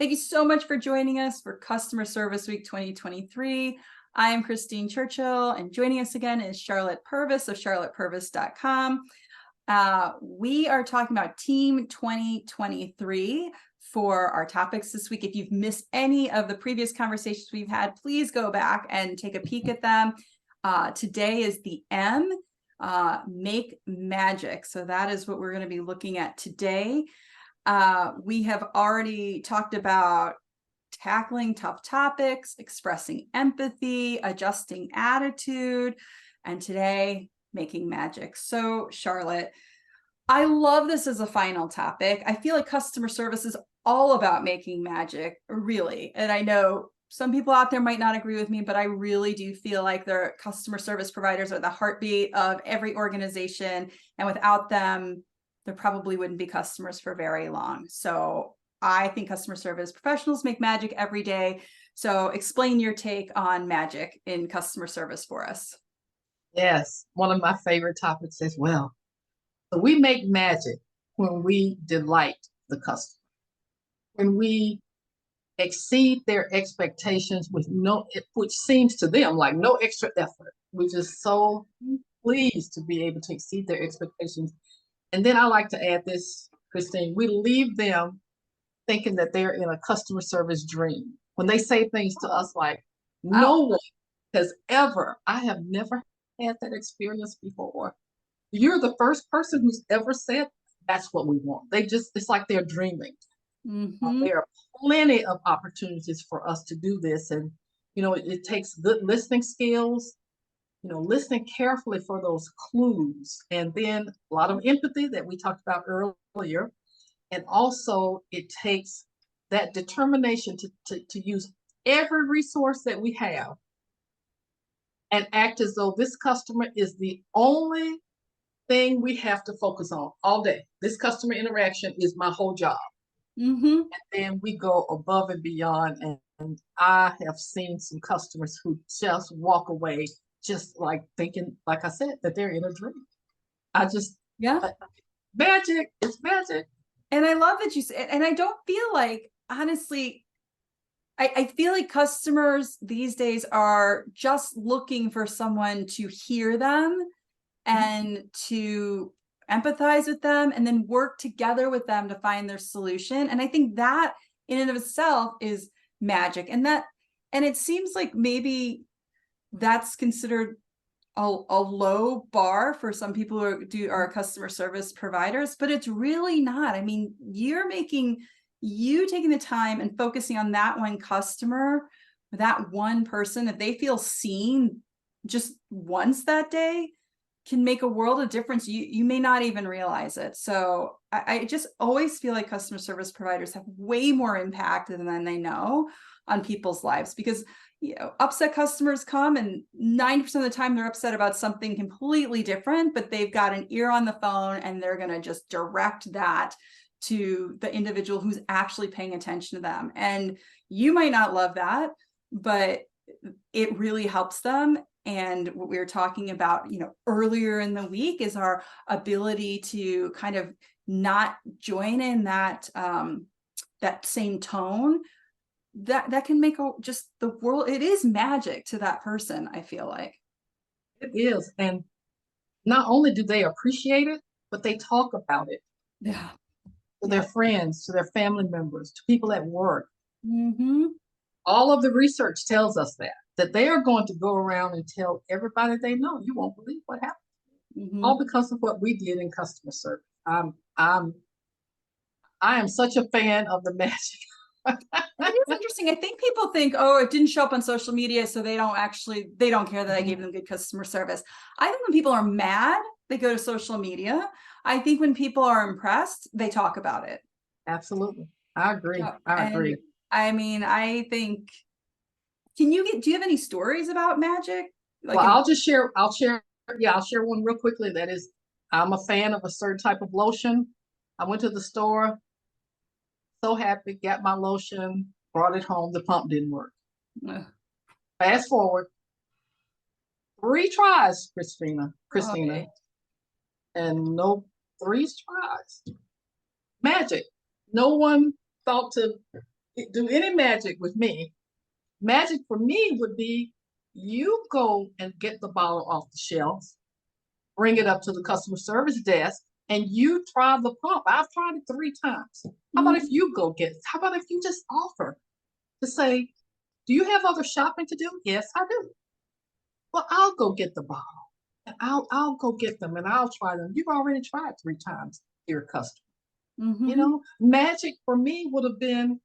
Thank you so much for joining us for Customer Service Week 2023. I am Christine Churchill, and joining us again is Charlotte Purvis of charlottepurvis.com. We are talking about Team 2023 for our topics this week. If you've missed any of the previous conversations we've had, please go back and take a peek at them. Today is the M, Make Magic. So that is what we're going to be looking at today. We have already talked about tackling tough topics, expressing empathy, adjusting attitude, and today, making magic. So, Charlotte, I love this as a final topic. I feel like customer service is all about making magic, really. And I know some people out there might not agree with me, but I really do feel like their customer service providers are the heartbeat of every organization. And without them, there probably wouldn't be customers for very long. So I think customer service professionals make magic every day. So explain your take on magic in customer service for us. Yes, one of my favorite topics as well. So we make magic when we delight the customer, when we exceed their expectations with which seems to them like no extra effort. We're just so pleased to be able to exceed their expectations. And then I like to add this, Christine, we leave them thinking that they're in a customer service dream. When they say things to us like, no one has ever, I have never had that experience before. You're the first person who's ever said that's what we want. It's like they're dreaming. There are plenty of opportunities for us to do this. And, it takes good listening skills, listening carefully for those clues, and then a lot of empathy that we talked about earlier. And also it takes that determination to use every resource that we have and act as though this customer is the only thing we have to focus on all day. This customer interaction is my whole job. And then we go above and beyond. And I have seen some customers who just walk away just like thinking, like I said, that they're in a dream. Magic, it's magic. And I love that you said, and I don't feel like, honestly, I feel like customers these days are just looking for someone to hear them and to empathize with them and then work together with them to find their solution. And I think that in and of itself is magic. And it seems like maybe that's considered a low bar for some people who are customer service providers, but it's really not. I mean, you taking the time and focusing on that one customer, that one person, if they feel seen just once that day, can make a world of difference. You may not even realize it. So I just always feel like customer service providers have way more impact than they know on people's lives, because upset customers come and 90% of the time they're upset about something completely different, but they've got an ear on the phone and they're going to just direct that to the individual who's actually paying attention to them. And you might not love that, but it really helps them. And what we were talking about, earlier in the week is our ability to kind of not join in that same tone that can make just the world. It is magic to that person. I feel like it is. And not only do they appreciate it, but they talk about it. Yeah. To their friends, to their family members, to people at work. All of the research tells us that they are going to go around and tell everybody they know. You won't believe what happened. All because of what we did in customer service. I am such a fan of the magic. It is interesting. I think people think, oh, it didn't show up on social media, so they don't care that I gave them good customer service. I think when people are mad, they go to social media. I think when people are impressed, they talk about it. Absolutely. I agree. I agree. I mean, I think, do you have any stories about magic? I'll share one real quickly. That is, I'm a fan of a certain type of lotion. I went to the store, so happy, got my lotion, brought it home. The pump didn't work. Fast forward 3 tries, Christina, Okay. and no 3 tries. Magic. No one thought to do any magic with me. Magic for me would be you go and get the bottle off the shelf, bring it up to the customer service desk, and you try the pump. I've tried it 3 times. How about if Mhm. you go get it? How about if you just offer to say, do you have other shopping to do? Yes, I do. Well, I'll go get the bottle and I'll go get them and I'll try them. You've already tried 3 times, dear customer. Mhm. Magic for me would have been,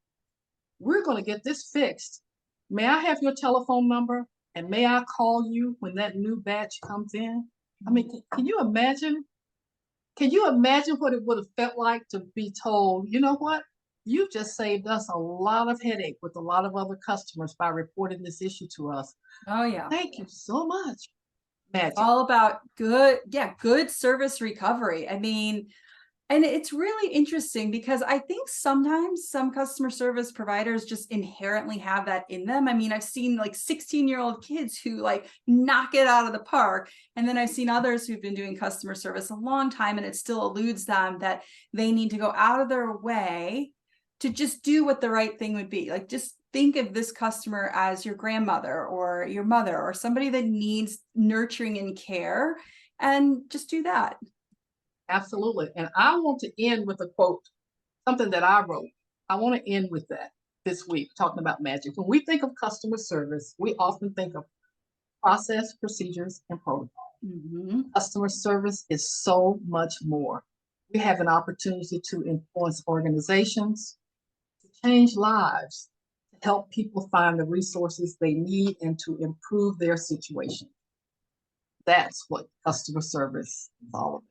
we're going to get this fixed. May I have your telephone number? And may I call you when that new batch comes in? I mean, can you imagine? Can you imagine what it would have felt like to be told, you know what? You just saved us a lot of headache with a lot of other customers by reporting this issue to us. Oh yeah. Thank you so much. It's Magic. all about good, yeah, good service recovery. I mean, and it's really interesting because I think sometimes some customer service providers just inherently have that in them. I mean, I've seen like 16-year-old kids who like knock it out of the park. And then I've seen others who've been doing customer service a long time and it still eludes them that they need to go out of their way to just do what the right thing would be. Like just think of this customer as your grandmother or your mother or somebody that needs nurturing and care, and just do that. Absolutely. And I want to end with a quote, something that I wrote. I want to end with that this week, talking about magic. When we think of customer service, we often think of process, procedures, and protocol. Mhm. Customer service is so much more. We have an opportunity to influence organizations, to change lives, to help people find the resources they need, and to improve their situation. That's what customer service is all about.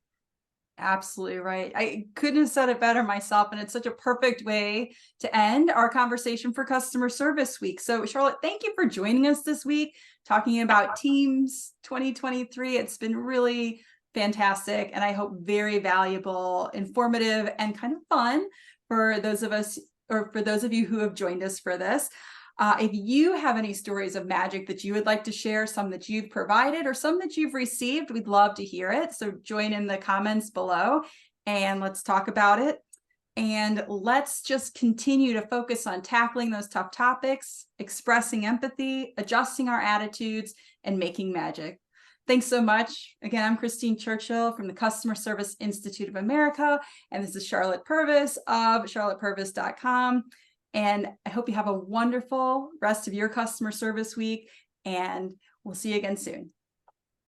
Absolutely right. I couldn't have said it better myself. And it's such a perfect way to end our conversation for Customer Service Week. So, Charlotte, thank you for joining us this week, talking about Teams 2023. It's been really fantastic. And I hope very valuable, informative, and kind of fun for those of us, or for those of you who have joined us for this. If you have any stories of magic that you would like to share, some that you've provided or some that you've received, we'd love to hear it. So join in the comments below and let's talk about it. And let's just continue to focus on tackling those tough topics, expressing empathy, adjusting our attitudes, and making magic. Thanks so much. Again, I'm Christine Churchill from the Customer Service Institute of America, and this is Charlotte Purvis of charlottepurvis.com. And I hope you have a wonderful rest of your customer service week, and we'll see you again soon.